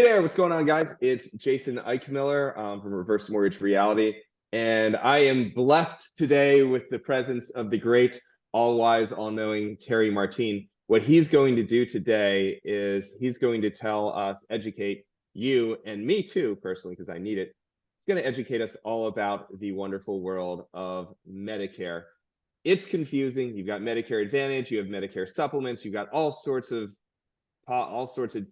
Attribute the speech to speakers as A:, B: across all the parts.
A: Hey there, what's going on, guys? It's Jason Eichmiller from Reverse Mortgage Reality, and I am blessed today with the presence of the great, all-wise, all-knowing Terry Martine. What he's going to do today is he's going to tell us, educate you and me too, personally, because I need it. He's going to educate us all about the wonderful world of Medicare. It's confusing. You've got Medicare Advantage, you have Medicare supplements, you've got all sorts of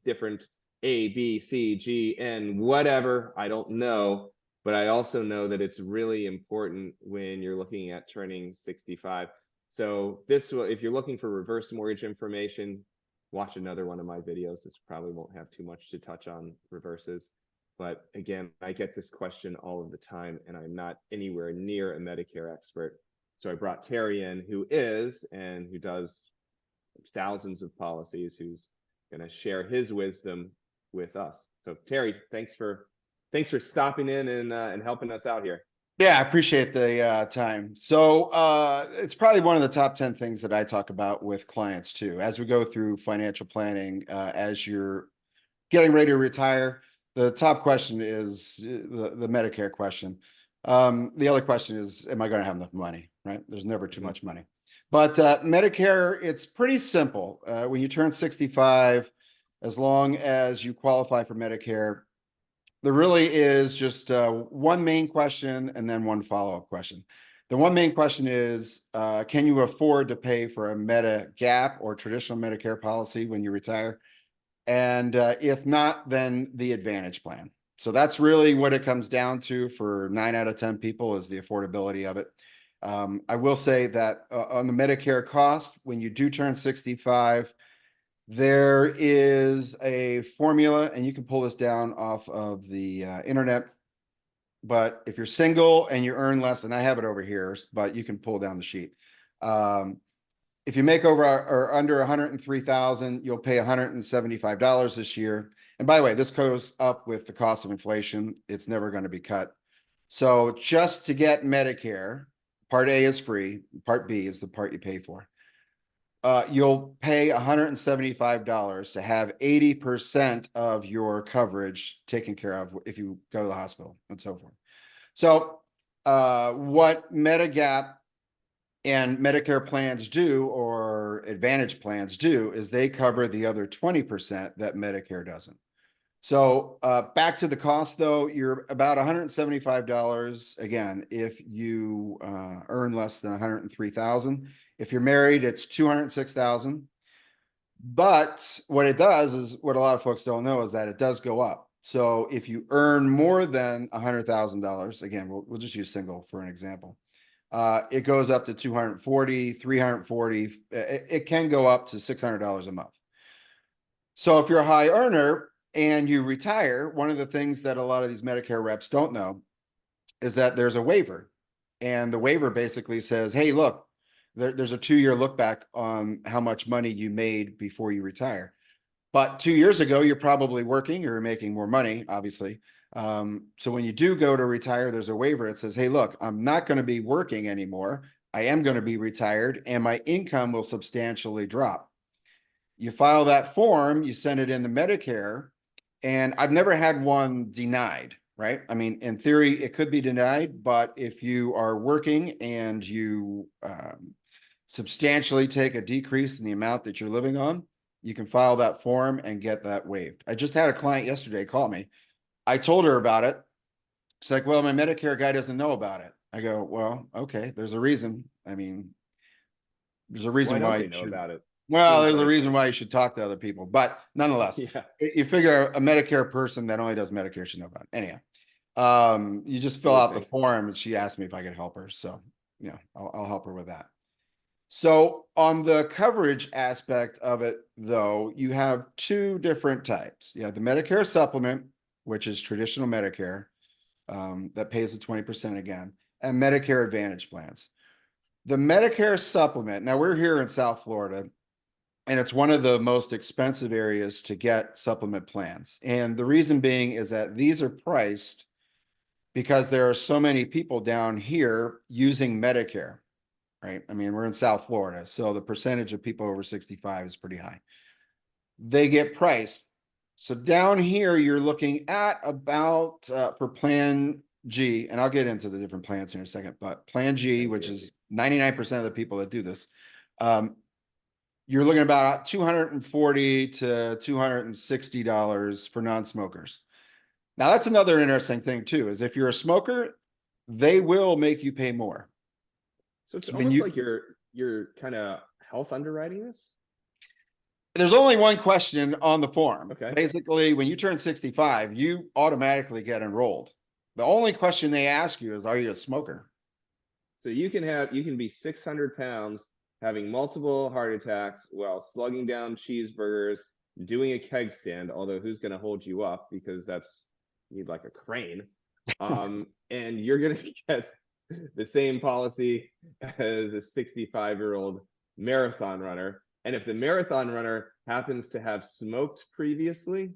A: different A, B, C, G, N, whatever. I don't know, but I also know that it's really important when you're looking at turning 65. So this will, if you're looking for reverse mortgage information, watch another one of my videos. This probably won't have too much to touch on reverses. But again, I get this question all of the time, and I'm not anywhere near a Medicare expert. So I brought Terry in, who is, and who does thousands of policies, who's going to share his wisdom with us. So Terry, thanks for stopping in and helping us out here.
B: Yeah, I appreciate the time. So it's probably one of the top 10 things that I talk about with clients too. As we go through financial planning, as you're getting ready to retire, the top question is the Medicare question. The other question is, am I going to have enough money, right? There's never too much money. But Medicare, it's pretty simple. When you turn 65, as long as you qualify for Medicare, there really is just one main question and then one follow-up question. The one main question is, can you afford to pay for a Medigap or traditional Medicare policy when you retire? And if not, then the Advantage plan. So that's really what it comes down to for 9 out of 10 people, is the affordability of it. I will say that on the Medicare cost, when you do turn 65, there is a formula, and you can pull this down off of the internet. But if you're single and you earn less, and I have it over here, but you can pull down the sheet. If you make over or under 103,000, you'll pay $175 this year. And by the way, this goes up with the cost of inflation. It's never going to be cut. So just to get Medicare, Part A is free. Part B is the part you pay for. You'll pay $175 to have 80% of your coverage taken care of if you go to the hospital and so forth. So what Medigap and Medicare plans do, or Advantage plans do, is they cover the other 20% that Medicare doesn't. So back to the cost, though, you're about $175 again if you earn less than 103,000. If you're married, it's 206,000. But what it does is, what a lot of folks don't know, is that it does go up. So if you earn more than $100,000, again, we'll just use single for an example. It goes up to 240, 340. It can go up to $600 a month. So if you're a high earner and you retire, one of the things that a lot of these Medicare reps don't know is that there's a waiver. And the waiver basically says, hey, look, there's a 2-year look back on how much money you made before you retire. But 2 years ago, you're probably working, you're making more money, obviously. So when you do go to retire, there's a waiver. It says, hey, look, I'm not going to be working anymore. I am going to be retired, and my income will substantially drop. You file that form, you send it in to Medicare, and I've never had one denied, right? I mean, in theory, it could be denied, but if you are working and you substantially take a decrease in the amount that you're living on, you can file that form and get that waived. I just had a client yesterday call me. I told her about it. She's like, well, my Medicare guy doesn't know about it. I go, well, okay, there's a reason. I mean, there's a reason why
A: they know about it.
B: Well, there's a reason why you should talk to other people, but nonetheless,
A: yeah.
B: You figure a Medicare person that only does Medicare should know about it. Anyhow, you just fill out the form, and she asked me if I could help her. So, I'll help her with that. So on the coverage aspect of it, though, you have 2 different types. You have the Medicare supplement, which is traditional Medicare, that pays the 20% again, and Medicare Advantage plans. The Medicare supplement, now we're here in South Florida, and it's one of the most expensive areas to get supplement plans. And the reason being is that these are priced because there are so many people down here using Medicare, right? I mean, we're in South Florida, so the percentage of people over 65 is pretty high. They get priced So down here, you're looking at about for Plan G, and I'll get into the different plans here in a second, but Plan G,
A: Thank
B: which
A: you.
B: is 99% of the people that do this, you're looking at about $240 to $260 for non-smokers. Now, that's another interesting thing too, is if you're a smoker, they will make you pay more.
A: So it's
B: So when
A: almost
B: you,
A: like you're kind of health underwriting this.
B: there's only one question on the form.
A: Okay.
B: Basically, when you turn 65, you automatically get enrolled. The only question they ask you is, are you a smoker?
A: So you can be 600 pounds, having multiple heart attacks while slugging down cheeseburgers, doing a keg stand, although who's going to hold you up because you need like a crane. And you're going to get the same policy as a 65-year-old marathon runner. And if the marathon runner happens to have smoked previously,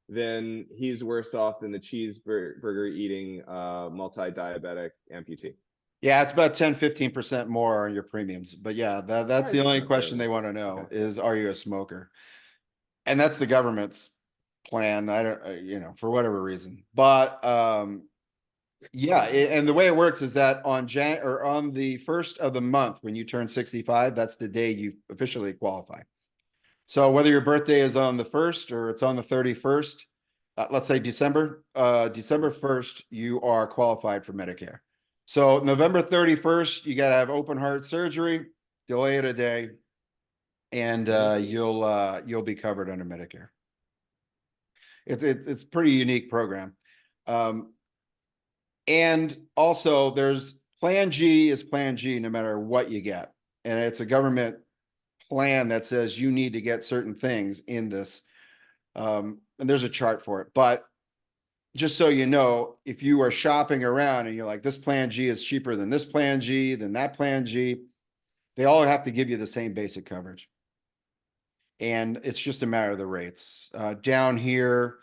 A: then he's worse off than the cheeseburger eating multi-diabetic amputee.
B: Yeah, it's about 10-15% more on your premiums. But yeah, that's the only
A: Not
B: question they
A: terrible.
B: want to know
A: Okay.
B: is, are you a smoker? And that's the government's plan. I don't, for whatever reason. But yeah, and the way it works is that on on the first of the month when you turn 65, that's the day you officially qualify. So whether your birthday is on the 1st or it's on the 31st, let's say December 1st, you are qualified for Medicare. So November 31st, you got to have open heart surgery, delay it a day, and you'll be covered under Medicare. It's a pretty unique program. And also there's Plan G is Plan G no matter what you get. And it's a government plan that says you need to get certain things in this. And there's a chart for it. But just so you know, if you are shopping around and you're like, this Plan G is cheaper than this Plan G, than that Plan G, they all have to give you the same basic coverage. And it's just a matter of the rates. Down here,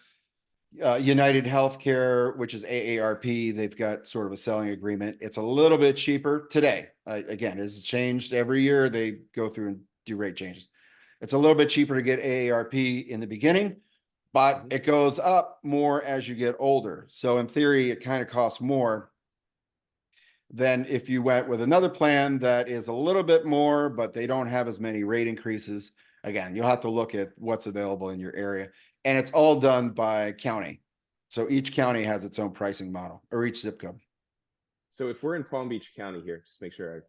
B: United Healthcare, which is AARP, they've got sort of a selling agreement. It's a little bit cheaper today. Again, it's changed every year. They go through and do rate changes. It's a little bit cheaper to get AARP in the beginning, but it goes up more as you get older. So in theory, it kind of costs more than if you went with another plan that is a little bit more, but they don't have as many rate increases. Again, you'll have to look at what's available in your area. And it's all done by county. So each county has its own pricing model, or each zip code.
A: So if we're in Palm Beach County here, just make sure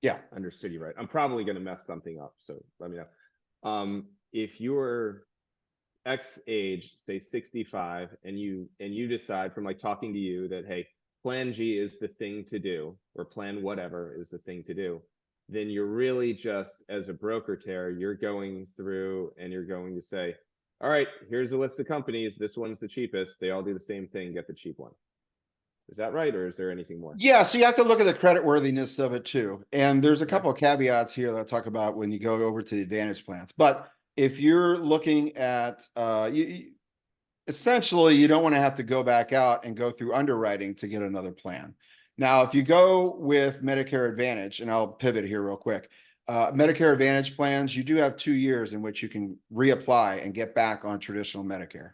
B: Yeah.
A: I understood you right. I'm probably going to mess something up, so let me know. If you're X age, say 65, and you decide from like talking to you that, hey, Plan G is the thing to do, or Plan whatever is the thing to do, then you're really just, as a broker, Terry, you're going through and you're going to say, all right, here's a list of companies. This one's the cheapest. They all do the same thing. Get the cheap one. Is that right, or is there anything more?
B: Yeah, so you have to look at the credit worthiness of it too. And there's a couple of caveats here that I'll talk about when you go over to the Advantage plans. But if you're looking at essentially, you don't want to have to go back out and go through underwriting to get another plan. Now, if you go with Medicare Advantage, and I'll pivot here real quick, Medicare Advantage plans, you do have 2 years in which you can reapply and get back on traditional Medicare.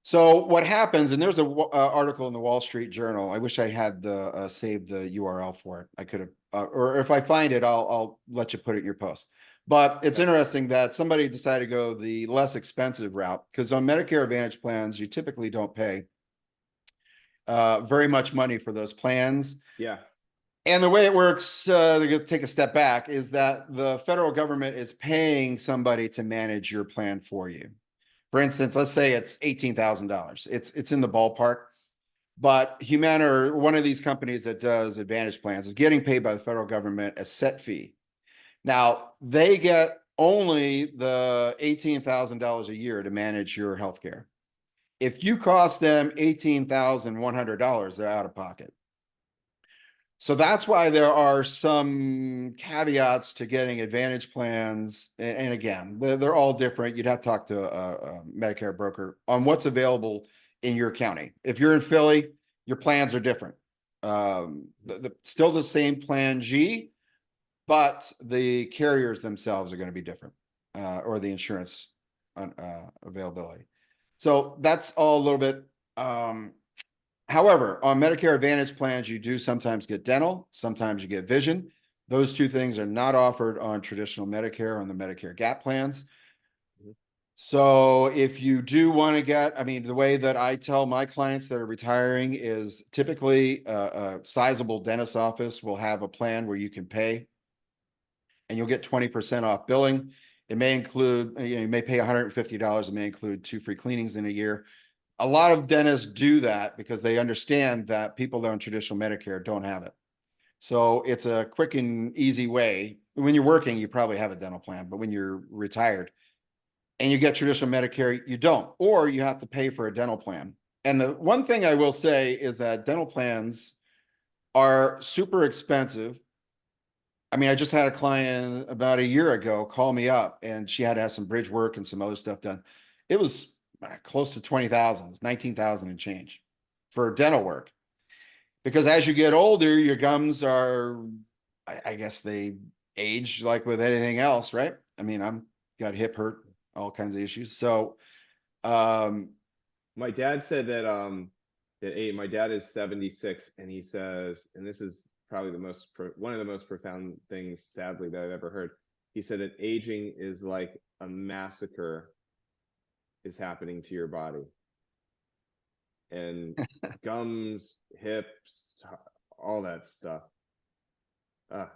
B: So what happens, and there's a article in the Wall Street Journal. I wish I had the saved the URL for it. I could have, or if I find it, I'll let you put it in your post. But it's interesting that somebody decided to go the less expensive route, because on Medicare Advantage plans, you typically don't pay very much money for those plans.
A: Yeah.
B: And the way it works, they're going to take a step back, is that the federal government is paying somebody to manage your plan for you. For instance, let's say it's $18,000. It's in the ballpark, but Humana, or one of these companies that does Advantage plans, is getting paid by the federal government a set fee. Now, they get only the $18,000 a year to manage your healthcare. If you cost them $18,100, they're out of pocket. So that's why there are some caveats to getting Advantage plans. And again, they're all different. You'd have to talk to a Medicare broker on what's available in your county. If you're in Philly, your plans are different. Still the same Plan G, but the carriers themselves are going to be different, or the insurance availability. So that's all a little bit. However, on Medicare Advantage plans, you do sometimes get dental, sometimes you get vision. Those two things are not offered on traditional Medicare on the Medicare Gap plans.
A: Mhm.
B: So if you do want to get, I mean, the way that I tell my clients that are retiring is typically a sizable dentist office will have a plan where you can pay and you'll get 20% off billing. It may include, you may pay $150. It may include 2 free cleanings in a year. A lot of dentists do that because they understand that people that are on traditional Medicare don't have it. So it's a quick and easy way. When you're working, you probably have a dental plan, but when you're retired and you get traditional Medicare, you don't, or you have to pay for a dental plan. And the one thing I will say is that dental plans are super expensive. I mean, I just had a client about a year ago call me up and she had to have some bridge work and some other stuff done. It was close to 20,000. It's 19,000 and change for dental work. Because as you get older, your gums are, I guess they age like with anything else, right? I mean, I'm got hip hurt, all kinds of issues. So, um,
A: My dad said that my dad is 76, and he says, and this is probably one of the most profound things, sadly, that I've ever heard. He said that aging is like a massacre is happening to your body, and gums, hips, all that stuff.
B: yeah,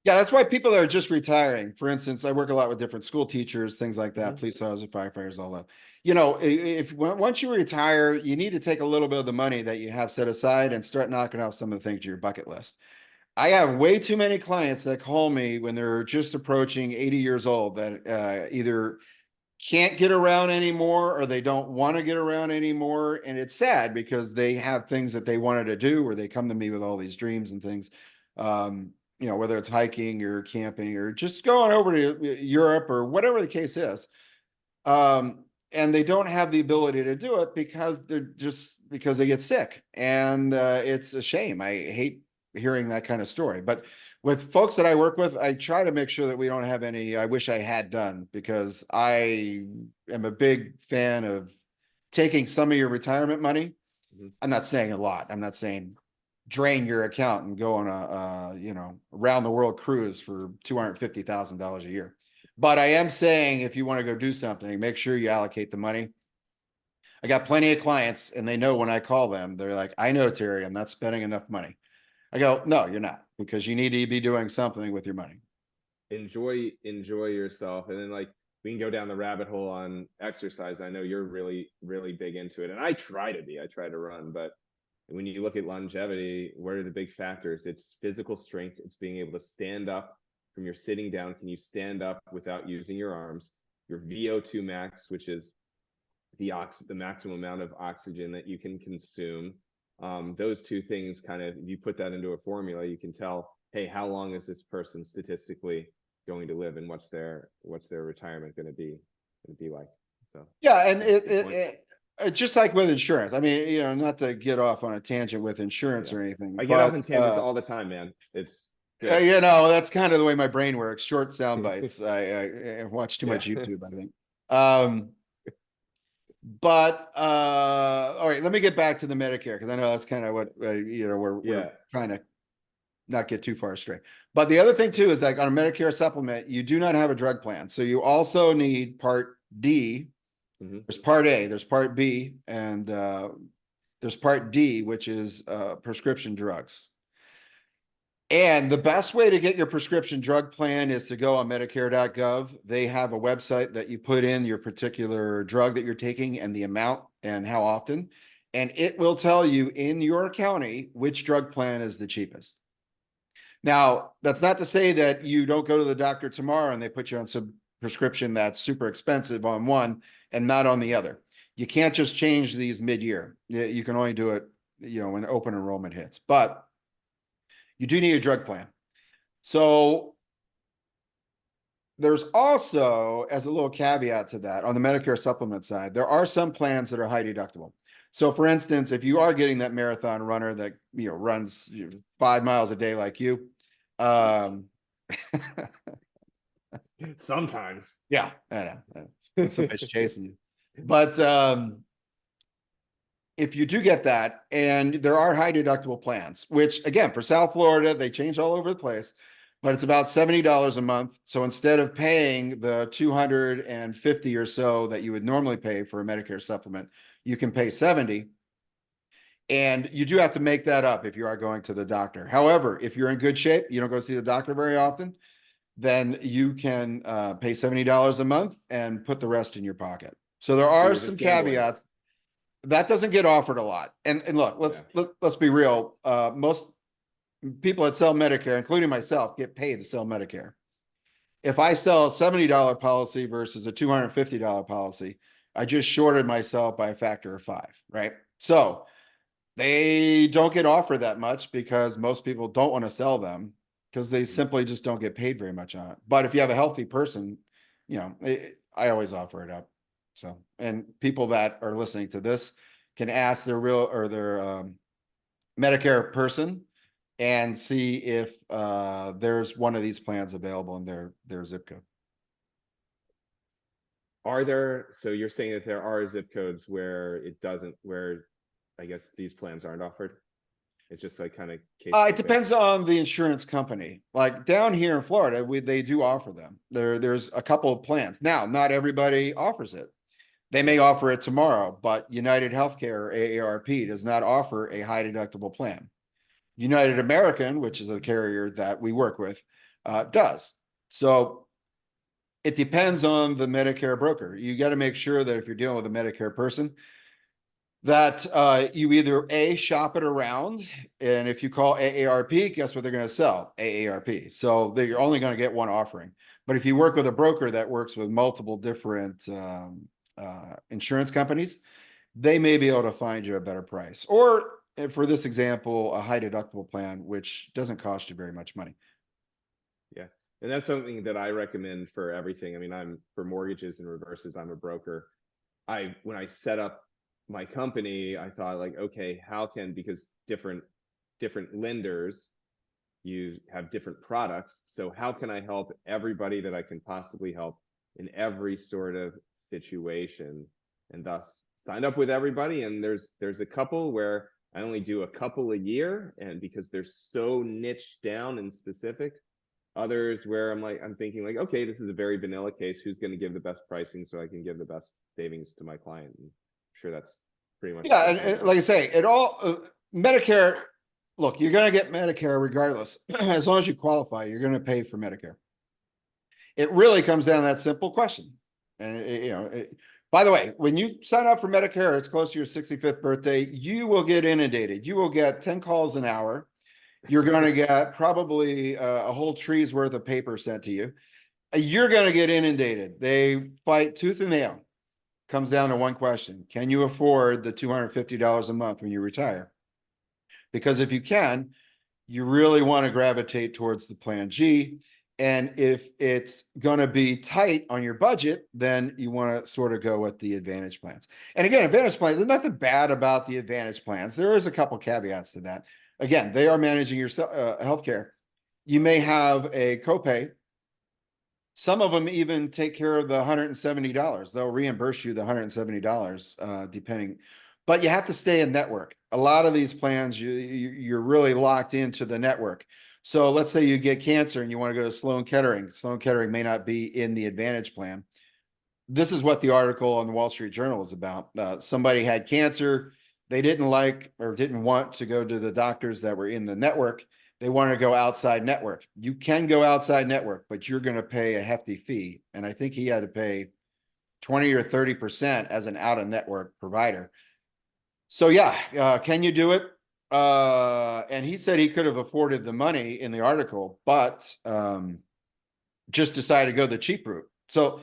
B: that's why people that are just retiring, for instance, I work a lot with different school teachers, things like that,
A: Mhm.
B: police officers, firefighters, all that. You know, if once you retire, you need to take a little bit of the money that you have set aside and start knocking off some of the things to your bucket list. I have way too many clients that call me when they're just approaching 80 years old that either can't get around anymore or they don't want to get around anymore. And it's sad because they have things that they wanted to do, or they come to me with all these dreams and things. You know, whether it's hiking or camping or just going over to Europe or whatever the case is. And they don't have the ability to do it because because they get sick. And it's a shame. I hate hearing that kind of story. But with folks that I work with, I try to make sure that we don't have any I wish I had done, because I am a big fan of taking some of your retirement money.
A: Mhm.
B: I'm not saying a lot. I'm not saying drain your account and go on a you know, around the world cruise for $250,000 a year. But I am saying if you want to go do something, make sure you allocate the money. I got plenty of clients and they know when I call them, they're like, I know, Terry, I'm not spending enough money. I go, no, you're not, because you need to be doing something with your money.
A: Enjoy yourself, and then like we can go down the rabbit hole on exercise. I know you're really big into it, and I try to run, but when you look at longevity, what are the big factors? It's physical strength, it's being able to stand up from your sitting down. Can you stand up without using your arms? Your VO2 max, which is the maximum amount of oxygen that you can consume. Those two things, kind of, if you put that into a formula, you can tell, hey, how long is this person statistically going to live, and what's their retirement going to be like? So
B: Yeah, and
A: good point.
B: just like with insurance. I mean, you know, not to get off on a tangent with insurance
A: Yeah,
B: or anything,
A: I get off in
B: but
A: tangents all the time, man. It's good.
B: you know, that's kind of the way my brain works. Short sound bites. I watch too
A: Yeah.
B: much YouTube, I think. Um, but all right, let me get back to the Medicare, because I know that's kind of what you know, we're
A: Yeah.
B: trying to not get too far astray. But the other thing too is, like, on a Medicare supplement, you do not have a drug plan, so you also need Part D.
A: Hmm.
B: There's Part A, there's Part B, and there's Part D, which is prescription drugs. And the best way to get your prescription drug plan is to go on Medicare.gov. They have a website that you put in your particular drug that you're taking and the amount and how often. And it will tell you in your county which drug plan is the cheapest. Now, that's not to say that you don't go to the doctor tomorrow and they put you on some prescription that's super expensive on one and not on the other. You can't just change these mid-year. You can only do it, you know, when open enrollment hits. But you do need a drug plan. So there's also, as a little caveat to that, on the Medicare supplement side, there are some plans that are high deductible. So for instance, if you are getting that marathon runner that, you know, runs 5 miles a day like you, um,
A: Sometimes.
B: yeah, I know. When somebody's chasing you. But if you do get that, and there are high deductible plans, which again, for South Florida, they change all over the place, but it's about $70 a month. So instead of paying the 250 or so that you would normally pay for a Medicare supplement, you can pay 70. And you do have to make that up if you are going to the doctor. However, if you're in good shape, you don't go see the doctor very often, then you can pay $70 a month and put the rest in your pocket. So there
A: So
B: are
A: you're
B: some
A: just gambling.
B: caveats. That doesn't get offered a lot. And look, let's be real. Most people that sell Medicare, including myself, get paid to sell Medicare. If I sell a $70 policy versus a $250 policy, I just shorted myself by a factor of 5, right? So they don't get offered that much because most people don't want to sell them because they simply just don't get paid very much on it. But if you have a healthy person, I always offer it up. So, and people that are listening to this can ask their Medicare person and see if there's one of these plans available in their zip code.
A: So you're saying that there are zip codes where I guess these plans aren't offered? It's just like kind of case.
B: It depends on the insurance company. Like down here in Florida, they do offer them. There's a couple of plans. Now, not everybody offers it. They may offer it tomorrow, but United Healthcare, AARP, does not offer a high deductible plan. United American, which is a carrier that we work with, does. So it depends on the Medicare broker. You got to make sure that if you're dealing with a Medicare person, that you either shop it around, and if you call AARP, guess what they're going to sell? AARP. So you're only going to get one offering. But if you work with a broker that works with multiple different insurance companies, they may be able to find you a better price. Or for this example, a high deductible plan, which doesn't cost you very much money.
A: Yeah. And that's something that I recommend for everything. I mean, I'm for mortgages and reverses, I'm a broker. When I set up my company, I thought like, okay, because different lenders, you have different products. So how can I help everybody that I can possibly help in every sort of situation? And thus signed up with everybody. And there's a couple where I only do a couple a year, and because they're so niche down and specific. Others where I'm thinking like, okay, this is a very vanilla case. Who's going to give the best pricing so I can give the best savings to my client? And I'm sure that's pretty much.
B: Yeah, and like I say, it all Medicare. Look, you're going to get Medicare regardless. As long as you qualify, you're going to pay for Medicare. It really comes down to that simple question. And by the way, when you sign up for Medicare, it's close to your 65th birthday, you will get inundated. You will get 10 calls an hour. You're going to get probably a whole tree's worth of paper sent to you. You're going to get inundated. They fight tooth and nail. Comes down to one question. Can you afford the $250 a month when you retire? Because if you can, you really want to gravitate towards the plan G. And if it's going to be tight on your budget, then you want to sort of go with the Advantage plans. And again, Advantage plans, there's nothing bad about the Advantage plans. There is a couple caveats to that. Again, they are managing your healthcare. You may have a copay. Some of them even take care of the $170. They'll reimburse you the $170, depending. But you have to stay in network. A lot of these plans, you're really locked into the network. So let's say you get cancer and you want to go to Sloan Kettering. Sloan Kettering may not be in the Advantage plan. This is what the article on the Wall Street Journal is about. Somebody had cancer. They didn't like or didn't want to go to the doctors that were in the network. They want to go outside network. You can go outside network, but you're going to pay a hefty fee. And I think he had to pay 20 or 30% as an out of network provider. So yeah, can you do it? And he said he could have afforded the money in the article, but just decided to go the cheap route. So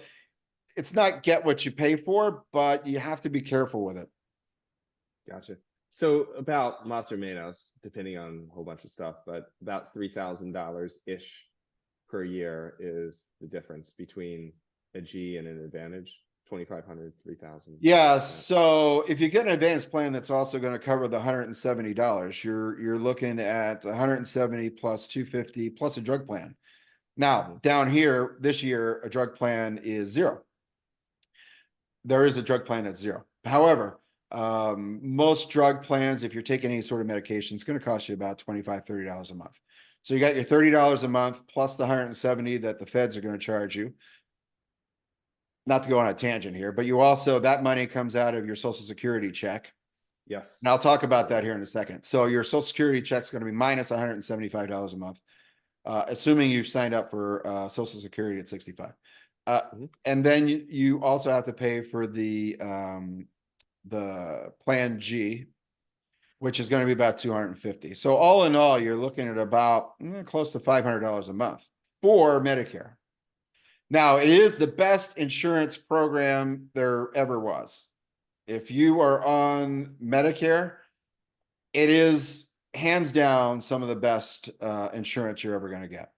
B: it's not get what you pay for, but you have to be careful with it.
A: Gotcha. So about más o menos, depending on a whole bunch of stuff, but about $3,000-ish per year is the difference between a G and an Advantage. 2,500, 3,000.
B: Yeah. So if you get an Advantage plan that's also going to cover the $170, you're looking at 170 plus 250 plus a drug plan. Now down here this year, a drug plan is $0. there is a drug plan that's zero. However, most drug plans, if you're taking any sort of medication, it's going to cost you about $25, $30 a month. So you got your $30 a month plus the 170 that the feds are going to charge you. Not to go on a tangent here, but you also, that money comes out of your Social Security check.
A: Yes.
B: And I'll talk about that here in a second. So your Social Security check is going to be minus $175 a month, assuming you've signed up for Social Security at 65. And then you also have to pay for the Plan G, which is going to be about 250. So all in all, you're looking at about close to $500 a month for Medicare. Now, it is the best insurance program there ever was. If you are on Medicare, it is hands down some of the best insurance you're ever going to get.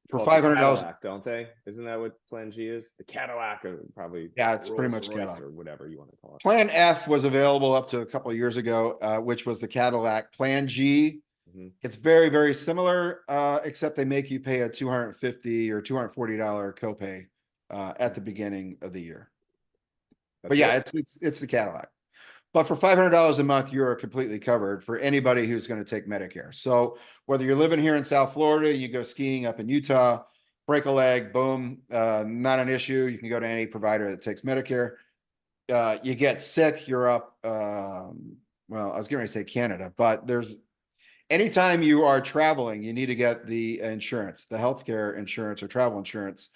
B: For $500,
A: don't they? Isn't that what Plan G is? The Cadillac, or probably.
B: Yeah, it's pretty much
A: Rolls-Royce
B: Cadillac
A: or whatever you want to call it.
B: Plan F was available up to a couple of years ago, which was the Cadillac. Plan G, it's very, very similar, except they make you pay a $250 or $240 copay at the beginning of the year. But yeah, it's the Cadillac. But for $500 a month, you're completely covered for anybody who's going to take Medicare. So whether you're living here in South Florida, you go skiing up in Utah, break a leg, boom, not an issue. You can go to any provider that takes Medicare. You get sick, you're up. Well, I was going to say Canada, but anytime you are traveling, you need to get the insurance, the healthcare insurance or travel insurance,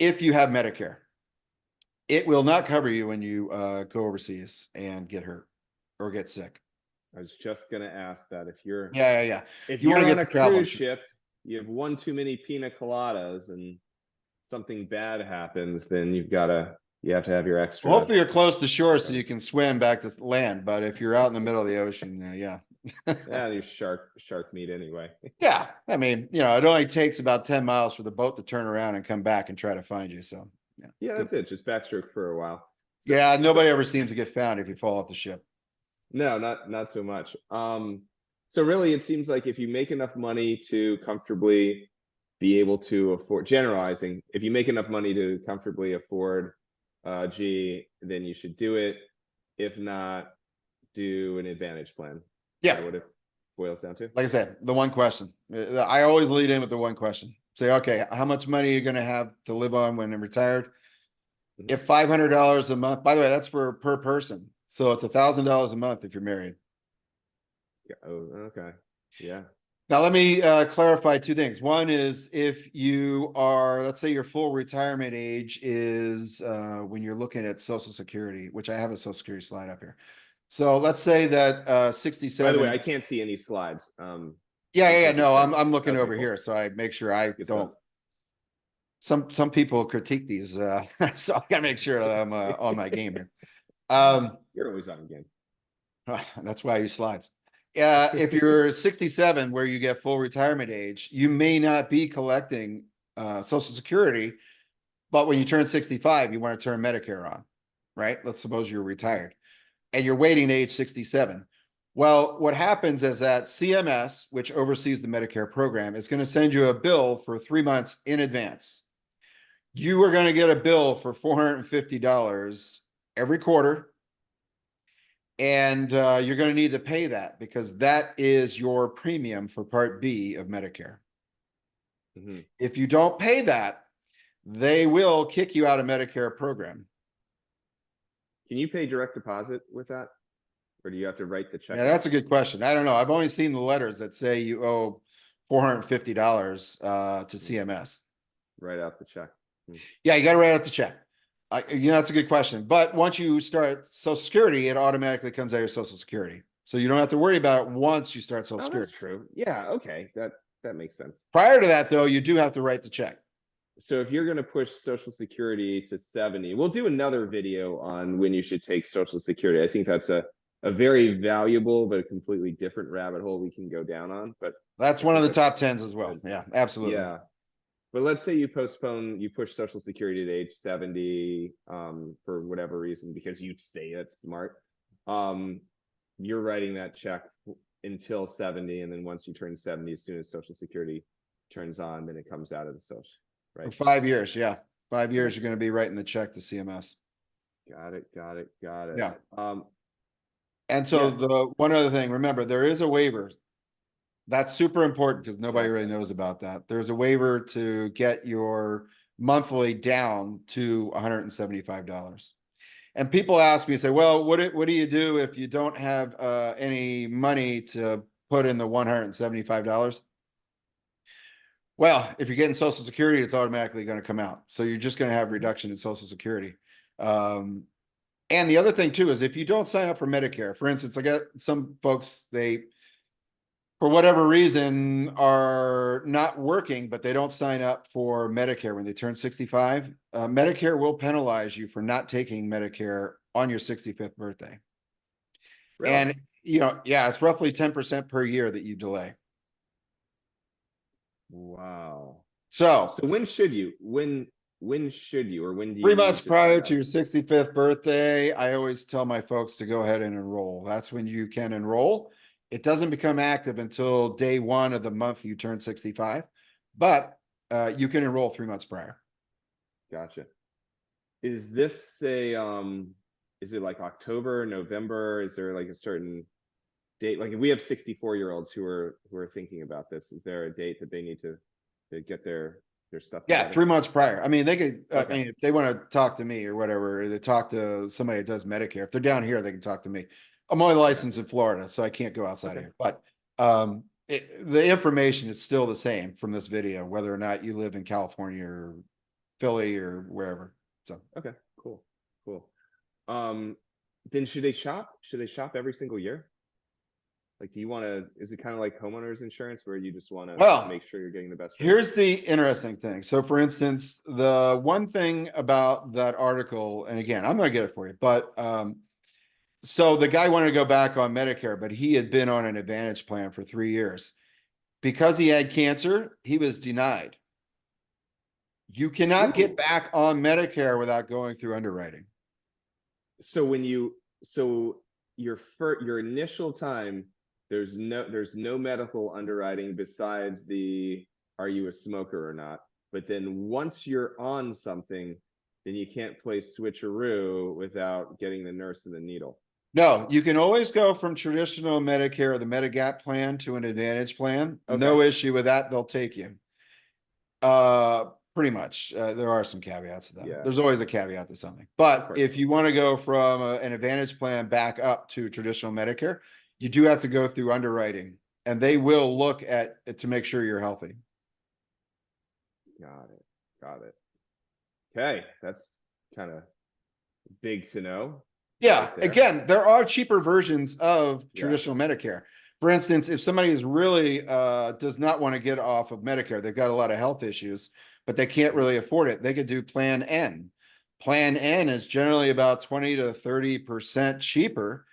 B: if you have Medicare. It will not cover you when you go overseas and get hurt or get sick.
A: I was just going to ask that. If you're
B: If
A: you're on a cruise ship, you have one too many pina coladas and something bad happens, then you have to have your extra.
B: Well, hopefully you're close to shore so you can swim back to land. But if you're out in the middle of the ocean, yeah.
A: Your shark meat anyway.
B: Yeah. I mean, it only takes about 10 miles for the boat to turn around and come back and try to find you. So
A: yeah, that's it. Just backstroke for a while.
B: So, yeah, nobody ever seems to get found if you fall off the ship.
A: No, not so much. So really, it seems like if you make enough money to comfortably be able to afford, generalizing, if you make enough money to comfortably afford G, then you should do it. If not, do an Advantage plan.
B: Yeah.
A: Is that what it boils down to?
B: Like I said, the one question. I always lead in with the one question. Say, okay, how much money are you going to have to live on when I'm retired? If $500 a month, by the way, that's per person. So it's $1,000 a month if you're married.
A: Yeah. Oh, okay. Yeah.
B: Now, let me clarify two things. One is if you are, let's say your full retirement age is when you're looking at Social Security, which I have a Social Security slide up here. So let's say that 67.
A: By the way, I can't see any slides.
B: Yeah. No, I'm looking over here, so I make sure I don't. Some people critique these, so I gotta make sure that I'm on my game here.
A: You're always on game.
B: That's why I use slides. If you're 67, where you get full retirement age, you may not be collecting Social Security, but when you turn 65, you want to turn Medicare on, right? Let's suppose you're retired and you're waiting to age 67. Well, what happens is that CMS, which oversees the Medicare program, is going to send you a bill for 3 months in advance. You are going to get a bill for $450 every quarter. And you're going to need to pay that because that is your premium for Part B of Medicare. If you don't pay that, they will kick you out of Medicare program. Can
A: you pay direct deposit with that? Or do you have to write the check?
B: Yeah, that's a good question. I don't know. I've only seen the letters that say you owe $450 to CMS.
A: Write out the check.
B: Yeah, you got to write out the check. That's a good question. But once you start Social Security, it automatically comes out of your Social Security. So you don't have to worry about it once you start Social Security.
A: That's true. Yeah, okay. That makes sense.
B: Prior to that, though, you do have to write the check.
A: So if you're going to push Social Security to 70, we'll do another video on when you should take Social Security. I think that's a very valuable but a completely different rabbit hole we can go down on. But
B: that's one of the top 10s as well. Yeah, absolutely.
A: Yeah. But let's say you push Social Security to age 70 for whatever reason, because you say it's smart. You're writing that check until 70, and then once you turn 70, as soon as Social Security turns on, then it comes out of the social, right?
B: For 5 years, yeah. 5 years, you're going to be writing the check to CMS.
A: Got it. Got it. Got it.
B: Yeah.
A: Um,
B: And so
A: yeah.
B: the one other thing, remember, there is a waiver. That's super important because nobody
A: Yes.
B: really knows about that. There's a waiver to get your monthly down to $175. And people ask me, say, well, what do you do if you don't have any money to put in the $175? Well, if you're getting Social Security, it's automatically going to come out. So you're just going to have reduction in Social Security. And the other thing too is if you don't sign up for Medicare, for instance, I got some folks, they, for whatever reason, are not working, but they don't sign up for Medicare when they turn 65. Medicare will penalize you for not taking Medicare on your 65th birthday.
A: Really?
B: And, yeah, it's roughly 10% per year that you delay.
A: Wow.
B: So
A: So when should you? When should you, or when do you
B: 3 months
A: need to sign
B: prior
A: up?
B: to your 65th birthday, I always tell my folks to go ahead and enroll. That's when you can enroll. It doesn't become active until day one of the month you turn 65, but you can enroll 3 months prior.
A: Gotcha. Is this is it like October, November? Is there like a certain date? Like if we have 64-year-olds who are thinking about this, is there a date that they need to get their stuff
B: Yeah,
A: together?
B: 3 months prior. I mean, they could,
A: Okay.
B: I mean, if they want to talk to me or whatever, or they talk to somebody that does Medicare. If they're down here, they can talk to me. I'm only licensed in Florida, so I can't go outside of
A: Okay.
B: here. But the information is still the same from this video, whether or not you live in California or Philly or wherever. So
A: Okay. Cool. Cool. Then should they shop? Should they shop every single year? Like, do you want to? Is it kind of like homeowners insurance where you just want to
B: well,
A: make sure you're getting the best rate?
B: here's the interesting thing. So, for instance, the one thing about that article, and again, I'm gonna get it for you, but so the guy wanted to go back on Medicare, but he had been on an Advantage plan for 3 years. Because he had cancer, he was denied. You cannot
A: Ooh.
B: get back on Medicare without going through underwriting.
A: So when you your initial time, there's no medical underwriting besides the are you a smoker or not. But then once you're on something, then you can't play switcheroo without getting the nurse and the needle.
B: No, you can always go from traditional Medicare or the Medigap plan to an Advantage plan.
A: Okay.
B: No issue with that. They'll take you. Pretty much. There are some caveats to that.
A: Yeah.
B: There's always a caveat to something.
A: Of
B: But
A: course.
B: if you want to go from an Advantage plan back up to traditional Medicare, you do have to go through underwriting, and they will look at it to make sure you're healthy.
A: Got it. Got it. Okay, that's kind of big to know.
B: Yeah,
A: Right there.
B: again, there are cheaper versions of
A: Yeah.
B: traditional Medicare. For instance, if somebody is really does not want to get off of Medicare, they've got a lot of health issues, but they can't really afford it, they could do Plan N. Plan N is generally about 20 to 30% cheaper.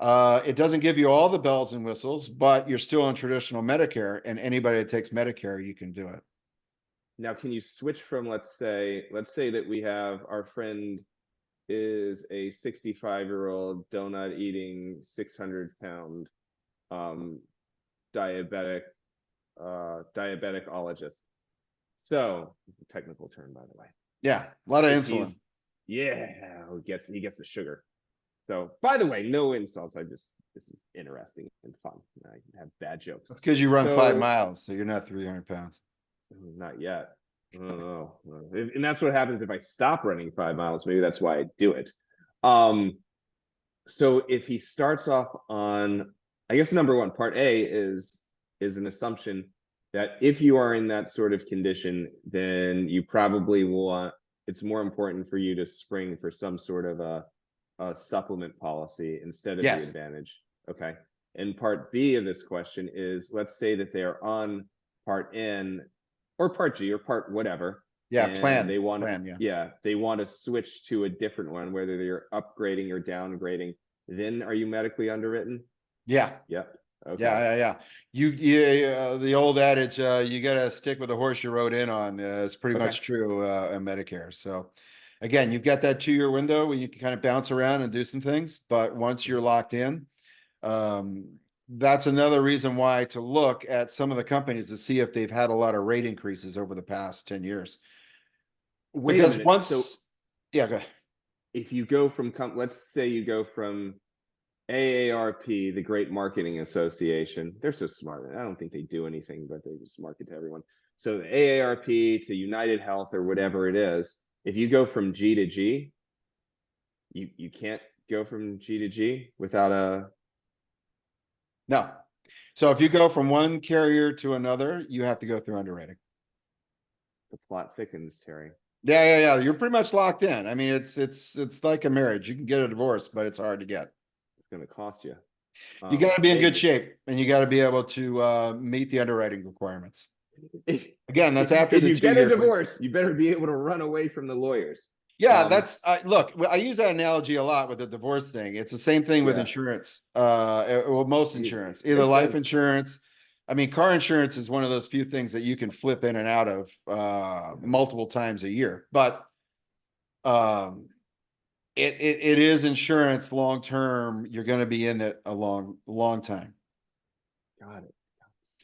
B: It doesn't give you all the bells and whistles, but you're still on traditional Medicare, and anybody that takes Medicare, you can do it.
A: Now, can you switch from, let's say that we have our friend is a 65-year-old donut eating 600-pound diabetic diabeticologist. So, technical term, by the way.
B: Yeah, a lot of
A: If
B: insulin.
A: Yeah, he gets the sugar. So, by the way, no insults. This is interesting and fun. I have bad jokes.
B: That's because you run
A: So-
B: 5 miles, so you're not 300 pounds.
A: Not yet. I don't know. And that's what happens if I stop running 5 miles. Maybe that's why I do it. So if he starts off on, I guess number one, part A is an assumption that if you are in that sort of condition, then you probably want, it's more important for you to spring for some sort of a supplement policy instead of
B: Yes.
A: the Advantage. Okay. And part B of this question is, let's say that they are on part N or part G or part whatever.
B: Yeah,
A: and
B: plan.
A: They want
B: plan, yeah.
A: they want to switch to a different one, whether they're upgrading or downgrading. Then are you medically underwritten?
B: Yeah.
A: Yep. Okay.
B: Yeah. You the old adage, you got to stick with the horse you rode in on. It's pretty
A: Okay.
B: much true in Medicare. So, again, you've got that 2-year window where you can kind of bounce around and do some things. But once you're locked in, that's another reason why to look at some of the companies to see if they've had a lot of rate increases over the past 10 years.
A: Wait a
B: Because
A: minute. So
B: once, yeah, go ahead.
A: if you go from, let's say you go from AARP, the Great Marketing Association, they're so smart. I don't think they do anything, but they just market to everyone. So the AARP to United Health or whatever it is, if you go from G to G, you can't go from G to G without
B: No. So if you go from one carrier to another, you have to go through underwriting.
A: the plot thickens, Terry.
B: Yeah. You're pretty much locked in. I mean, it's like a marriage. You can get a divorce, but it's hard to get.
A: It's going to cost you.
B: You got to be in good
A: Hey,
B: shape, and you got to be able to meet the underwriting requirements.
A: if,
B: Again, that's after
A: if
B: the
A: you get a
B: 2 year.
A: divorce, you better be able to run away from the lawyers.
B: Yeah, that's look, I use that analogy a lot with the divorce thing. It's the same thing with
A: Yeah,
B: insurance. Well, most insurance, either
A: makes
B: life
A: sense.
B: insurance. I mean, car insurance is one of those few things that you can flip in and out of multiple times a year. But it is insurance long term. You're going to be in it a long time.
A: Got it.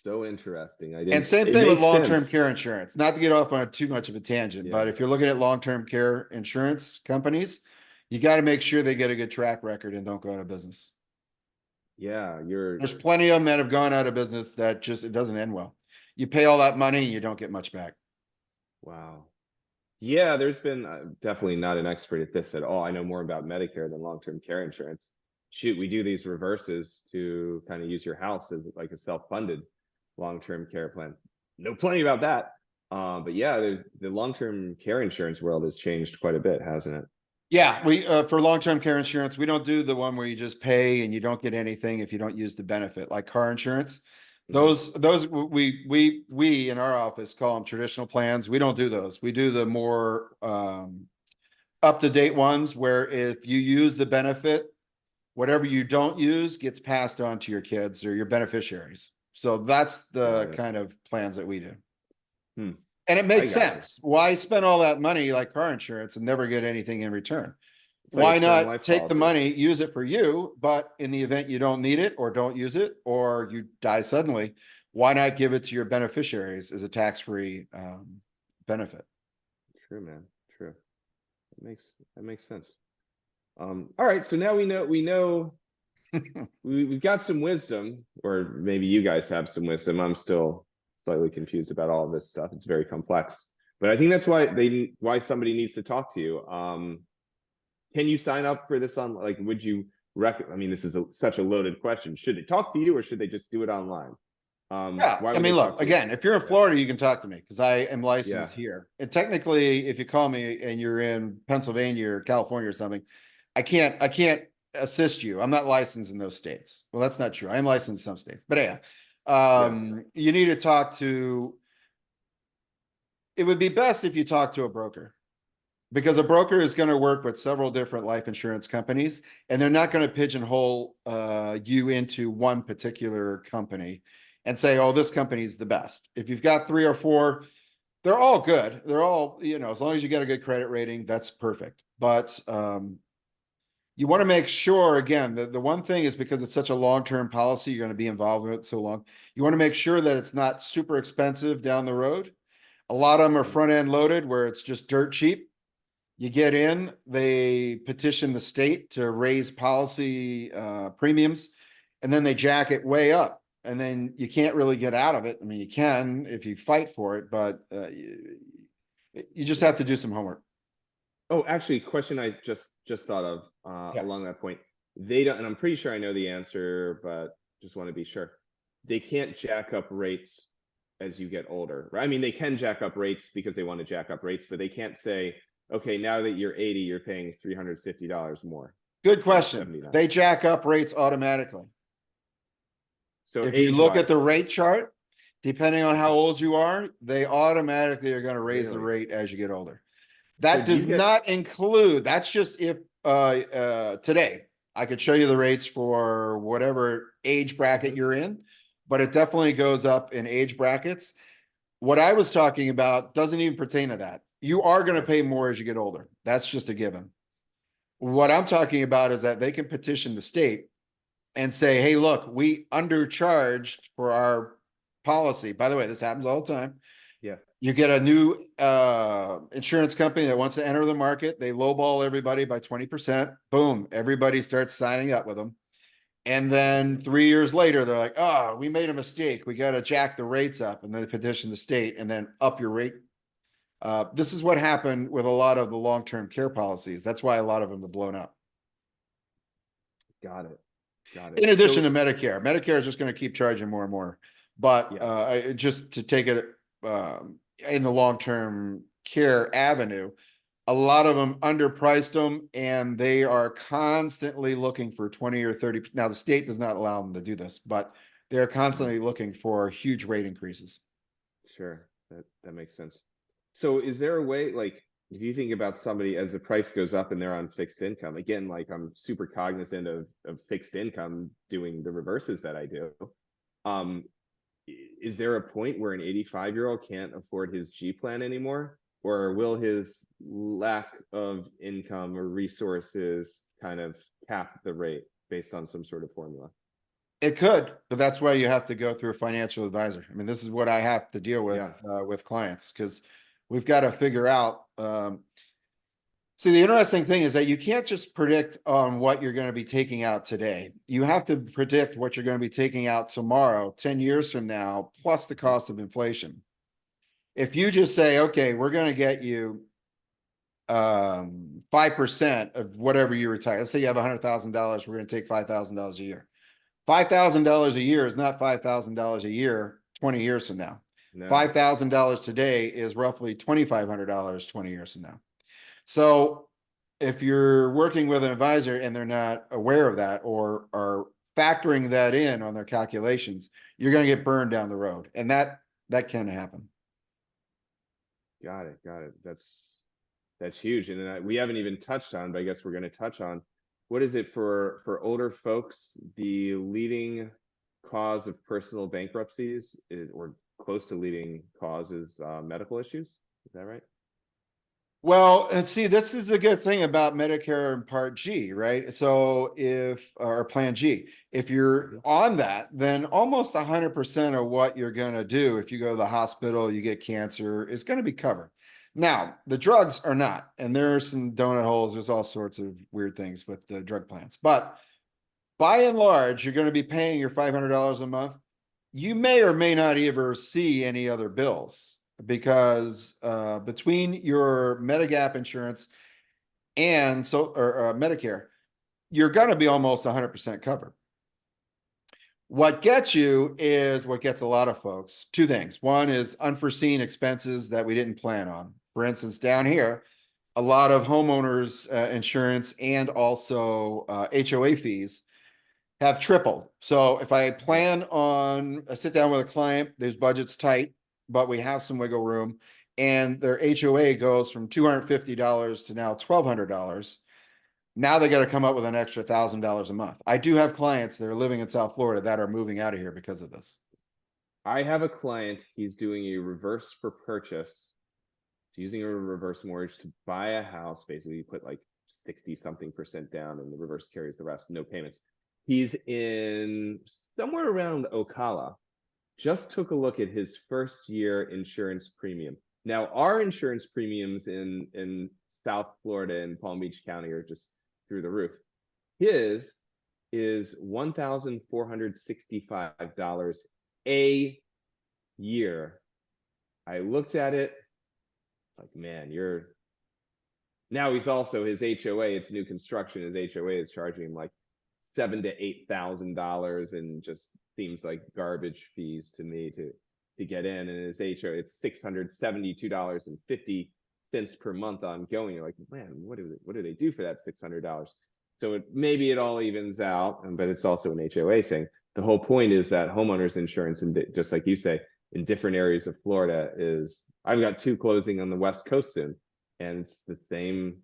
A: So interesting. I
B: And
A: didn't.
B: same
A: It
B: thing with
A: makes
B: long-term
A: sense.
B: care insurance. Not to get off on too much of a tangent, but
A: Yeah,
B: if you're looking at long-term care insurance companies, you got to make sure they get a good track record and don't go out of business.
A: yeah.
B: There's plenty of them that have gone out of business that just it doesn't end well. You pay all that money and you don't get much back.
A: Wow. Yeah, there's been definitely not an expert at this at all. I know more about Medicare than long-term care insurance. Shoot, we do these reverses to kind of use your house as like a self-funded long-term care plan. Know plenty about that. But yeah, the long-term care insurance world has changed quite a bit, hasn't it?
B: Yeah, we for long-term care insurance, we don't do the one where you just pay and you don't get anything if you don't use the benefit, like car insurance.
A: Mhm.
B: Those we in our office call them traditional plans. We don't do those. We do the more up-to-date ones where if you use the benefit, whatever you don't use gets passed on to your kids or your beneficiaries. So that's
A: Got
B: the
A: it.
B: kind of plans that we do.
A: Hmm.
B: And it
A: I
B: makes
A: got you.
B: sense. Why spend all that money like car insurance and never get anything in return?
A: It's like a
B: Why
A: term
B: not
A: life
B: take the
A: policy.
B: money, use it for you, but in the event you don't need it or don't use it or you die suddenly, why not give it to your beneficiaries as a tax-free benefit?
A: True, man. True. That makes sense. All right, so now we know we've got some wisdom, or maybe you guys have some wisdom. I'm still slightly confused about all of this stuff. It's very complex, but I think that's why somebody needs to talk to you. Can you sign up for this on like? Would you I mean, this is such a loaded question. Should they talk to you, or should they just do it online?
B: Yeah,
A: Why
B: I
A: would they
B: mean, look,
A: talk to you?
B: again, if you're in
A: Yeah,
B: Florida, you can talk to me because I am
A: yeah,
B: licensed here. And technically, if you call me and you're in Pennsylvania or California or something, I can't assist you. I'm not licensed in those states. Well, that's not true. I am licensed in some states, but yeah,
A: yeah.
B: you need to talk to. It would be best if you talk to a broker because a broker is going to work with several different life insurance companies, and they're not going to pigeonhole you into one particular company and say, "Oh, this company is the best." If you've got 3 or 4, they're all good. They're all, as long as you get a good credit rating, that's perfect. But you want to make sure, again, the one thing is because it's such a long-term policy, you're going to be involved with it so long. You want to make sure that it's not super expensive down the road. A lot of them are
A: Mhm.
B: front end loaded where it's just dirt cheap. You get in, they petition the state to raise policy premiums, and then they jack it way up. And then you can't really get out of it. I mean, you can if you fight for it, but you just
A: Yeah.
B: have to do some homework.
A: Oh, actually, question I just thought of
B: Yeah.
A: along that point. They don't, and I'm pretty sure I know the answer, but just want to be sure. They can't jack up rates as you get older, right? I mean, they can jack up rates because they want to jack up rates, but they can't say, okay, now that you're 80, you're paying $350 more
B: Good
A: than
B: question.
A: 79.
B: They jack up rates automatically.
A: So
B: If you look at the
A: age-wise,
B: rate chart, depending on how
A: mhm,
B: old you are, they automatically are going to raise the
A: really?
B: rate as you get older.
A: So
B: That
A: do you
B: does
A: get,
B: not include, that's just if today I could show you the rates for whatever age bracket
A: mhm,
B: you're in, but it definitely goes up in age brackets. What I was talking about doesn't even pertain to that. You are going to
A: yeah,
B: pay more as you get older. That's just a given. What I'm talking about is that they can petition the state and say, hey, look, we undercharged for our policy. By the way, this happens all the time.
A: yeah,
B: You get a new insurance company that wants to enter the market. They lowball everybody by 20%. Boom, everybody starts signing up with them. And then 3 years later, they're like, oh, we made a mistake. We got to jack the rates up. And then they petition the state and then up your rate. This is what happened with a lot of the long-term care policies. That's why a lot of them are blown up.
A: Got it. Got
B: In
A: it.
B: addition
A: So
B: to Medicare is just going to keep charging more and more. But
A: yeah,
B: just to take it in the long-term care avenue, a lot of them underpriced them, and they are constantly looking for 20 or 30. Now, the state does not allow them to do this, but they're
A: mhm,
B: constantly looking for huge rate increases.
A: sure. That makes sense. So is there a way, like, if you think about somebody as the price goes up and they're on fixed income, again, like I'm super cognizant of fixed income doing the reverses that I do. Um, is there a point where an 85-year-old can't afford his G plan anymore? Or will his lack of income or resources kind of cap the rate based on some sort of formula?
B: It could, but that's why you have to go through a financial advisor. I mean, this is what I have to deal
A: Yeah.
B: with clients, because we've got to figure out. See, the interesting thing is that you can't just predict on what you're going to be taking out today. You have to predict what you're going to be taking out tomorrow, 10 years from now, plus the
A: Mhm.
B: cost of inflation. If you just say, okay, we're going to get you 5% of whatever you retire. Let's say you have $100,000, we're going to take $5,000 a year. $5,000 a year is not $5,000 a year 20 years from now.
A: No,
B: $5,000 today is roughly $2,500 20 years from now. So if you're working with an advisor and they're not aware of that or are factoring that in on their calculations, you're going to get burned down the road. And that can happen.
A: got it. Got it. That's huge. And then we haven't even touched on, but I guess we're going to touch on what is it for older folks? The leading cause of personal bankruptcies is, or close to leading cause is medical issues. Is that right?
B: Well, and see, this is a good thing about Medicare and Part G, right? So if, or Plan G, if you're
A: Mhm.
B: on that, then almost 100% of what you're going to do, if you go to the hospital, you get cancer, is going to be covered. Now, the drugs are not, and there are some donut holes. There's all sorts of weird things with the drug plans. But by and large, you're going to be paying your $500 a month. You may or may not ever see any other bills because between your Medigap insurance and Medicare, you're going to be almost 100% covered. What gets you is what gets a lot of folks. Two things. One is unforeseen expenses that we didn't plan on. For instance, down here, a lot of homeowners insurance and also HOA fees have tripled. So if I
A: Yeah.
B: plan on I sit down with a client, there's budget's tight, but we have some wiggle room, and their HOA goes from $250 to now $1,200. Now they got to come up with an extra $1,000 a month. I do have clients that are living in South Florida that are moving out of here because of this.
A: I have a client, he's doing a reverse for purchase. He's using a reverse mortgage to buy a house. Basically, you put like 60 something percent down and the reverse carries the rest, no payments. He's in somewhere around Ocala. Just took a look at his first year insurance premium. Now, our insurance premiums in South Florida and Palm Beach County are just through the roof. His is $1,465 a year. I looked at it, like, man, you're now he's also his HOA, it's new construction. His HOA is charging him like $7,000 to $8,000 and just seems like garbage fees to me to get in. And his HOA, it's $672.50 per month ongoing. You're like, man, what do they do for that $600? So maybe it all evens out, but it's also an HOA thing. The whole point is that homeowners insurance, and just like you say, in different areas of Florida is, I've got two closing on the West Coast soon, and it's the same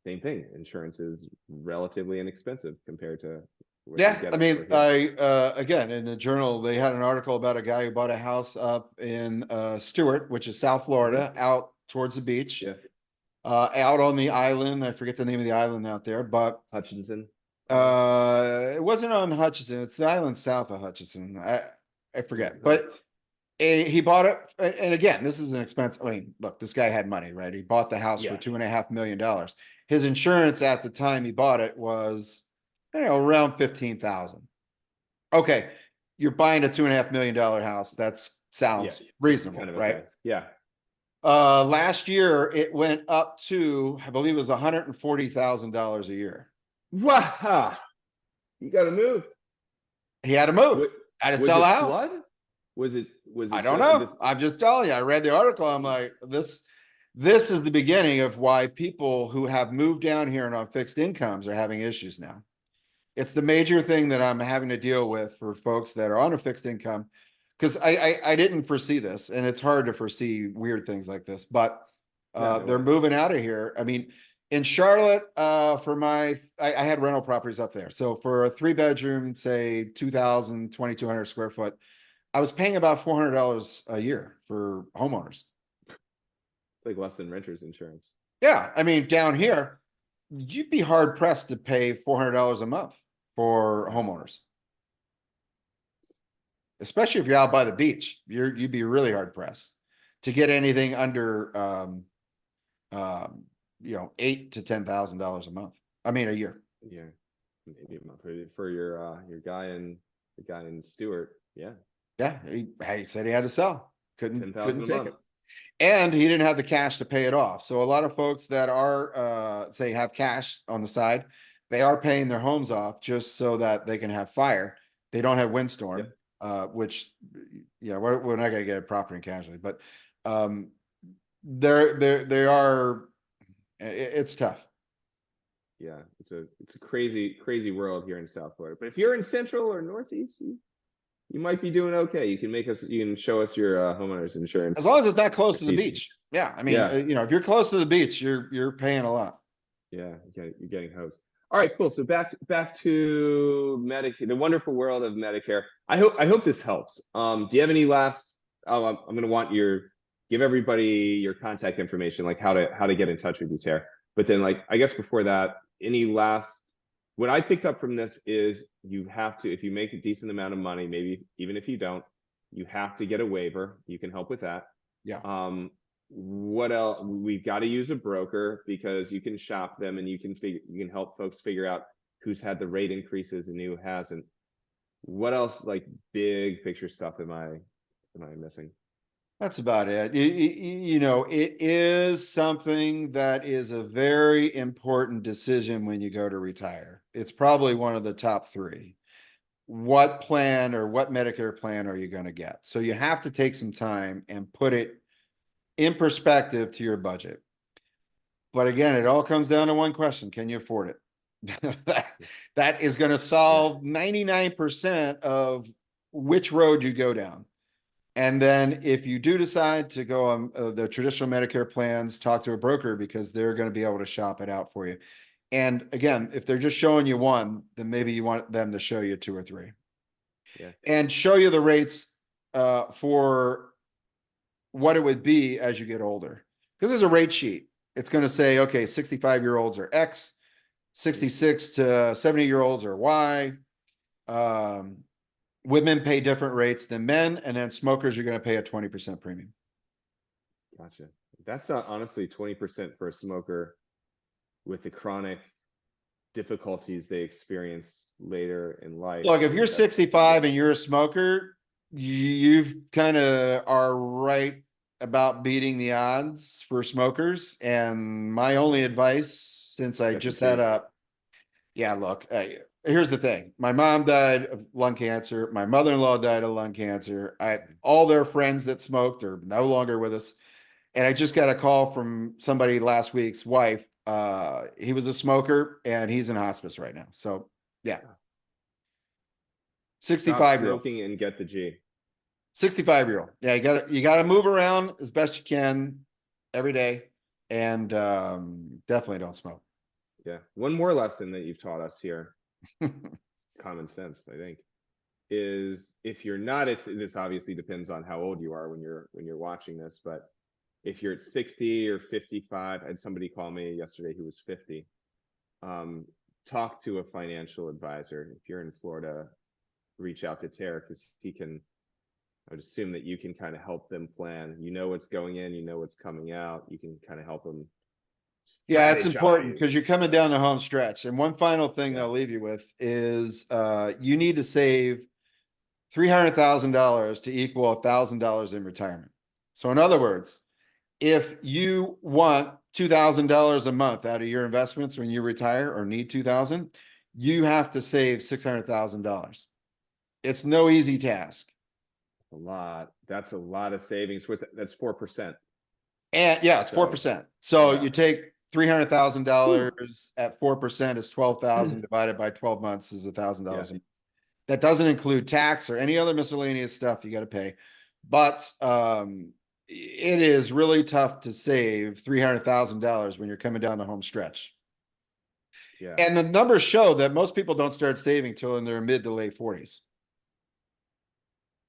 A: thing. Insurance is relatively inexpensive compared to what you
B: Yeah,
A: get
B: I mean,
A: over here.
B: again, in the journal, they had an article about a guy who bought a house up in Stewart, which is South
A: Mhm.
B: Florida, out towards the beach,
A: Yeah,
B: out on the island. I forget the name of the island out there, but
A: Hutchinson Island.
B: it wasn't on Hutchinson. It's the island south of Hutchinson. I
A: Yeah,
B: forget,
A: okay.
B: but He bought it, and again, this is an expense. I mean, look, this guy had money, right? He bought the house for
A: Yeah.
B: $2.5 million. His insurance at the time he bought it was, around 15,000. Okay, you're buying a $2.5 million house. That's
A: Yeah.
B: sounds
A: It's
B: reasonable,
A: kind of
B: right?
A: okay. Yeah.
B: Last year it went up to, I believe it was $140,000 a year.
A: Wow. You got to move.
B: He had to move.
A: What
B: Had to
A: was
B: sell
A: it
B: a
A: flood?
B: house.
A: Was
B: I
A: it
B: don't
A: just
B: know. I'm just telling you. I read the article. I'm like, this is the beginning of why people who have moved down here and on fixed incomes are having issues now. It's the major thing that I'm having to deal with for folks that are on a fixed income, because I didn't foresee this, and it's hard to foresee weird things like this, but
A: Yeah, no
B: they're
A: way.
B: moving out of here. I mean, in Charlotte, I had rental properties up there. So for a 3-bedroom, say 2,200 square foot, I was paying about $400 a year for homeowners.
A: It's like less than renter's insurance.
B: Yeah, I mean, down here, you'd be hard pressed to pay $400 a month for
A: Yeah.
B: homeowners, especially if you're out by the beach. You'd be really hard pressed to get anything under $8,000 to $10,000 a month. I mean, a year.
A: Yeah. Maybe a month for your guy in Stewart. Yeah.
B: Yeah, he said he had to sell. Couldn't
A: 10,000
B: couldn't
A: a
B: take
A: month.
B: it. And he didn't have the cash to pay it off. So a lot of folks that are say have cash on the side, they are paying their homes off just so that they can have fire. They don't have windstorm,
A: Yep.
B: which we're not gonna get a property and casualty, but um they are it's tough.
A: Yeah. It's a crazy world here in South Florida. But if you're in Central or Northeast, you might be doing okay. You can show us your homeowners
B: As
A: insurance
B: long as it's not close to the
A: receipts.
B: beach. Yeah, I mean,
A: Yeah.
B: if you're close to the beach, you're paying a lot.
A: Yeah, you're getting hosed. All right, cool. So back to Medicare, the wonderful world of Medicare. I hope this helps. Do you have any last? Oh, I'm gonna want give everybody your contact information, like how to get in touch with you, Tara. But then, like, I guess before that, any last? What I picked up from this is you have to, if you make a decent amount of money, maybe even if you don't, you have to get a waiver. You can help with that.
B: Yeah.
A: What else? We've got to use a broker because you can shop them and you can help folks figure out who's had the rate increases and who hasn't. What else, like big picture stuff, am I missing?
B: That's about it. It is something that is a very important decision when you go to retire. It's probably one of the top three. What plan or what Medicare plan are you going to get? So you have to take some time and put it in perspective to your budget. But again, it all comes down to one question: can you afford it? That is going to
A: Yeah.
B: solve 99% of which road you go down. And then if you do decide to go on the traditional Medicare plans, talk to a broker because they're going to be able to shop it out for you. And again, if they're just showing you one, then maybe you want them to show you two or three.
A: Yeah.
B: And show you the rates for what it would be as you get older. Because there's a rate sheet. It's going to say, okay, 65-year-olds are X, 66 to 70-year-olds are Y. Women pay different rates than men, and then smokers are going to pay a 20% premium.
A: Gotcha. That's not honestly 20% for a smoker with the chronic difficulties they experience later in life.
B: Look, if you're 65 and you're a smoker, you've kind of are right about beating the odds for smokers. And my only advice, since I
A: Get the
B: just had
A: G.
B: look, here's the thing. My mom died of lung cancer. My mother-in-law died of lung cancer. All their friends that smoked are no longer with us. And I just got a call from somebody last week's wife. He was a smoker and he's in hospice right now. So yeah.
A: Stop
B: 65-year-old.
A: smoking and get the G.
B: 65-year-old. Yeah, you gotta move around as best you can every day. And definitely don't smoke.
A: Yeah. One more lesson that you've taught us here, common sense, I think, is if you're not, this obviously depends on how old you are when you're watching this, but if you're at 60 or 55, I had somebody call me yesterday who was 50. Talk to a financial advisor. If you're in Florida, reach out to Tara because he can I would assume that you can kind of help them plan. You know what's going in, you know what's coming out. You can kind of help them
B: Yeah, it's important
A: strategize.
B: because you're coming down the home stretch. And one final thing that
A: Yeah.
B: I'll leave you with is you need to save $300,000 to equal $1,000 in retirement. So in other words, if you want $2,000 a month out of your investments when you retire or need 2,000, you have to save $600,000. It's no easy task.
A: A lot. That's a lot of savings. What's that? That's 4%.
B: And yeah, it's
A: So
B: 4%. So
A: yeah.
B: you take
A: Whew.
B: $300,000 at 4% is 12,000 divided by 12 months is
A: Yeah.
B: $1,000. That doesn't include tax or any other miscellaneous stuff you got to pay. But it is really tough to save $300,000 when you're coming down the home stretch.
A: Yeah.
B: And the numbers show that most people don't start saving till in their mid to late 40s.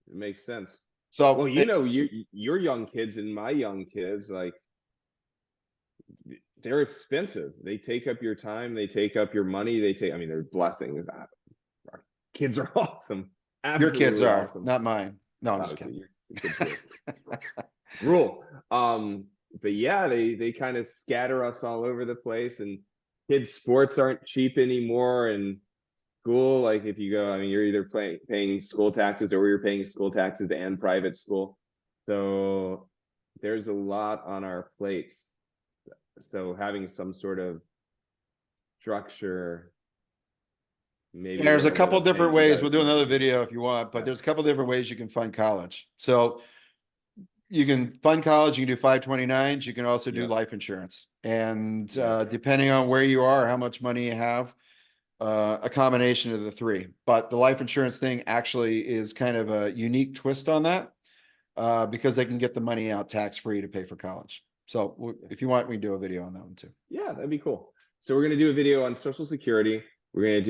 A: It makes sense. Well,
B: So
A: you know, your young kids and my young kids, like they're expensive. They take up your time, they take up your money, they take, I mean, they're blessings. Our kids are awesome.
B: your kids
A: Absolutely
B: are,
A: awesome.
B: not mine. No, I'm just
A: Obviously,
B: kidding.
A: your kids rule. But yeah, they kind of scatter us all over the place, and kids' sports aren't cheap anymore. And school, like if you go, I mean, you're either paying school taxes or you're paying school taxes and private school. So there's a lot on our plates. So having some sort of structure, maybe
B: There's a
A: a
B: couple
A: little
B: different
A: things you
B: ways.
A: guys
B: We'll do
A: can
B: another
A: do.
B: video if you want, but
A: Yeah.
B: there's a couple different ways you can fund college. So you can fund college, you can do 529s, you can also do
A: Yeah.
B: life insurance. And
A: Yeah.
B: depending on where you are, how much money you have, a combination of the three. But the life insurance thing actually is kind of a unique twist on that because they can get the money out tax-free to pay for college. So if you want, we can do a video on that one too.
A: Yeah, that'd be cool. So we're gonna do a video on Social Security. We can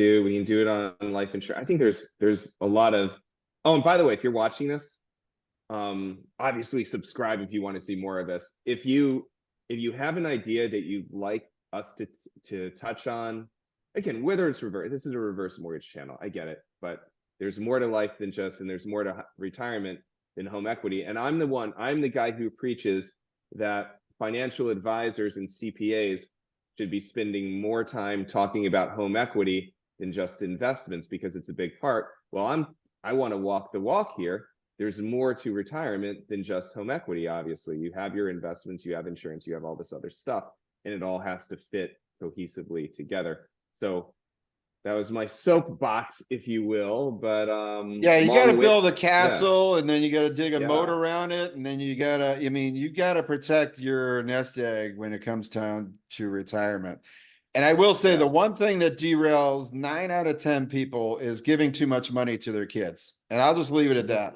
A: do it on life insurance. I think there's a lot of. Oh, and by the way, if you're watching this, obviously subscribe if you want to see more of this. If you have an idea that you'd like us to touch on, again, whether it's reverse, this is a reverse mortgage channel. I get it, but there's more to life than just, and there's more to retirement than home equity. And I'm the guy who preaches that financial advisors and CPAs should be spending more time talking about home equity than just investments because it's a big part. Well, I want to walk the walk here. There's more to retirement than just home equity. Obviously, you have your investments, you have insurance, you have all this other stuff, and it all has to fit cohesively together. So that was my soapbox, if you will. But
B: Yeah, you got to
A: long-winded.
B: build a
A: Yeah,
B: castle and then you got to dig a moat
A: yeah,
B: around it. And then I mean, you got to protect your nest egg when it comes down to retirement. And I will say
A: yeah.
B: the one thing that derails 9 out of 10 people is giving too much money to their kids. And I'll just leave it at that.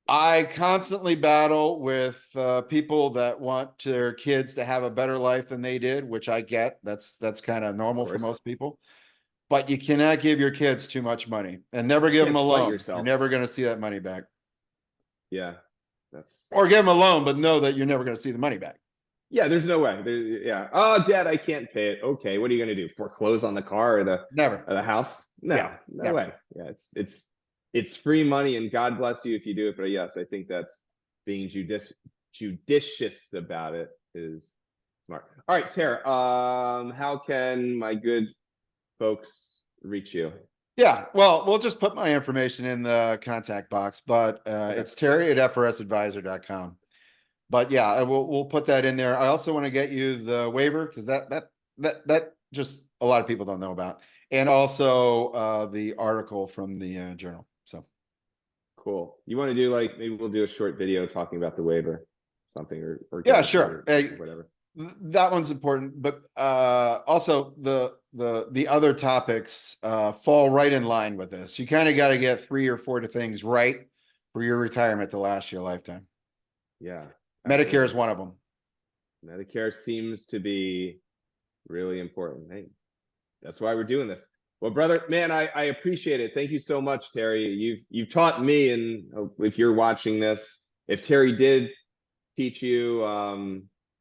B: I constantly battle with people that want their kids to have a better life than they did, which I get. That's kind of
A: Of
B: normal for
A: course.
B: most people. But you cannot give your kids too much money and never
A: You
B: give them
A: can't
B: a
A: fight
B: loan. You're
A: yourself.
B: never going to see that money back.
A: Yeah, that's
B: Or give them a loan, but know that you're never going to see the money back.
A: yeah. There's no way. Yeah. Oh, Dad, I can't pay it. Okay, what are you gonna do? Foreclose on the car
B: Never.
A: or the house? No,
B: Yeah,
A: no
B: never.
A: way. Yeah, it's free money, and God bless you if you do it. But yes, I think that's being judicious about it is smart. All right, Tara. How can my good folks reach you?
B: Yeah, well, we'll just put my information in the contact box, but
A: Okay.
B: it's Terry at frsadvisor.com. But yeah, we'll put that in there. I also want to get you the waiver because that just a lot of people don't know about, and also the article from the journal. So
A: Cool. You want to do like maybe we'll do a short video talking about the waiver, something or get
B: yeah,
A: it
B: sure.
A: or whatever.
B: That one's important, but also the other topics fall right in line with this. You kind of got to get 3 or 4 things right for your retirement to last you a lifetime.
A: Yeah,
B: Medicare is
A: absolutely.
B: one of them.
A: Medicare seems to be really important. Hey, that's why we're doing this. Well, brother, man, I appreciate it. Thank you so much, Terry. You've taught me, and if you're watching this, if Terry did teach you,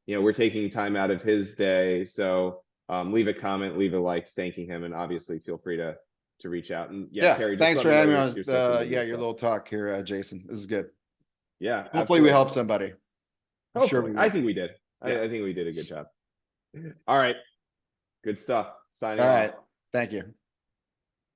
A: we're taking time out of his day. So leave a comment, leave a like, thanking him, and obviously feel free to to reach out. And
B: Yeah,
A: Terry, just
B: thanks
A: let
B: for
A: me know
B: having me
A: your
B: on,
A: social media
B: yeah, your
A: stuff.
B: little talk here, Jason. This is good.
A: Yeah,
B: Hopefully
A: absolutely.
B: we help somebody. I'm sure
A: Hopefully,
B: we
A: I
B: will.
A: think we did.
B: Yeah.
A: I think we did a good job. All right, good stuff. Signing
B: All
A: off.
B: right. Thank you.